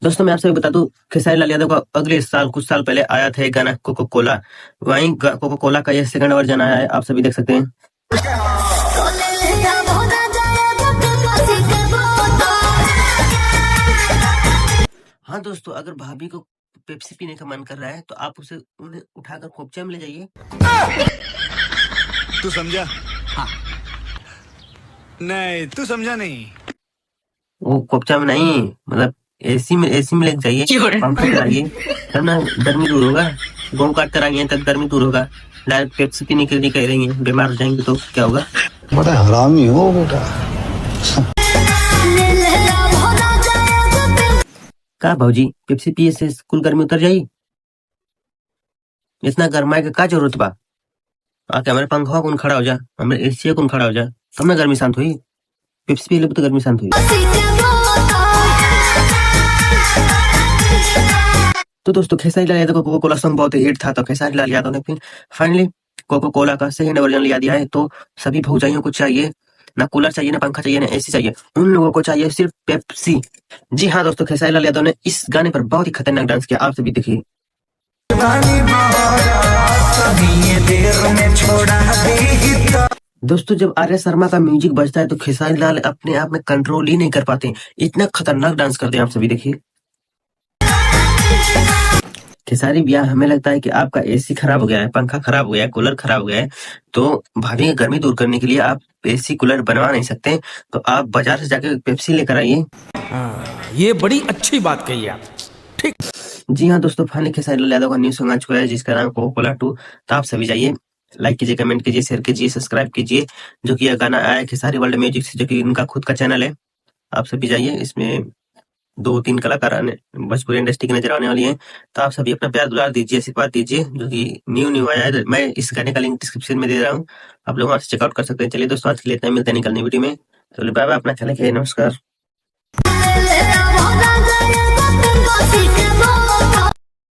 दोस्तों मैं आपसे बता दूं, खेसारी लाल यादव का अगले साल कुछ साल पहले आया था एक गाना कोको कोला। वहीं कोको कोला का यह सेकंड वर्जन आया है, आप सभी देख सकते हैं। हाँ दोस्तों, अगर भाभी को पेप्सी पीने का मन कर रहा है तो आप उसे उन्हें उठाकर खोपचा में ले जाइए। तू समझा? हाँ। नहीं, तू समझा नहीं। वो खोपचा में नहीं, मतलब एसी में लेके जाइए, पंखा चलाइए, तब ना गर्मी दूर होगा। घूम काट कर आएंगे तब गर्मी दूर होगा। डायरेक्ट पेप्सी पीने के लिए कह रही है, बीमार हो जाएंगे तो क्या होगा? बड़ा हरामी हो बेटा। का भाजी पेप्सी पिए से कुल गर्मी उतर जाई? इतना गर्माए के का जरूरत बा? आके हमारे पंखा कौन खड़ा हो जा, हमारे एसी कौन खड़ा हो जा, तब ना गर्मी शांत हुई। पेप्सी पी ले तो गर्मी शांत हुई। तो दोस्तों खेसारी लाल यादव का कोको कोला सॉन्ग बहुत हिट था, तो खेसारी लाल यादव ने फिर फाइनली कोको कोला का सेकंड वर्जन लिया दिया है। तो सभी भौजाइयों को चाहिए, ना कूलर चाहिए, ना पंखा चाहिए, ना एसी चाहिए, उन लोगों को चाहिए सिर्फ पेप्सी। जी हाँ दोस्तों, खेसारी लाल यादव ने इस गाने पर बहुत ही खतरनाक डांस किया, आप सभी देखिए। दोस्तों जब आर्या शर्मा का म्यूजिक बजता है तो खेसारी लाल अपने आप में कंट्रोल ही नहीं कर पाते, इतना खतरनाक डांस करते हैं, आप सभी देखिए। खेसारी भैया, हमें लगता है कि आपका एसी खराब हो गया है, पंखा खराब हो गया है, कूलर खराब हो गया है, तो भाभी की गर्मी दूर करने के लिए आप एसी कूलर बनवा नहीं सकते, तो आप बाजार से जाके पेप्सी लेकर आइए। ये बड़ी अच्छी बात कही आप। ठीक। जी हाँ दोस्तों, फाइनली खेसारी लाल यादव का न्यू सॉन्ग आ चुका है जिसका नाम कोको कोला 2। तो आप सभी जाइए, लाइक कीजिए, कमेंट कीजिए, शेयर कीजिए, सब्सक्राइब कीजिए। जो कि यह गाना आया है खेसारी वर्ल्ड म्यूजिक से, जो कि इनका खुद का चैनल है। आप सभी जाइए, इसमें 2-3 कलाकार आने भोजपुरी इंडस्ट्री की नजर आने वाली हैं। तो आप सभी अपना प्यार दुलार दीजिए, आशीर्वाद दीजिए। जो कि न्यू आया है, मैं इस गाने का लिंक डिस्क्रिप्शन में दे रहा हूँ, आप लोग वहां से चेकआउट कर सकते हैं। चलिए दोस्तों, आज के लिए इतना, मिलते हैं निकलने वीडियो में। चलिए बाय बाय, अपना ख्याल रखिए, नमस्कार।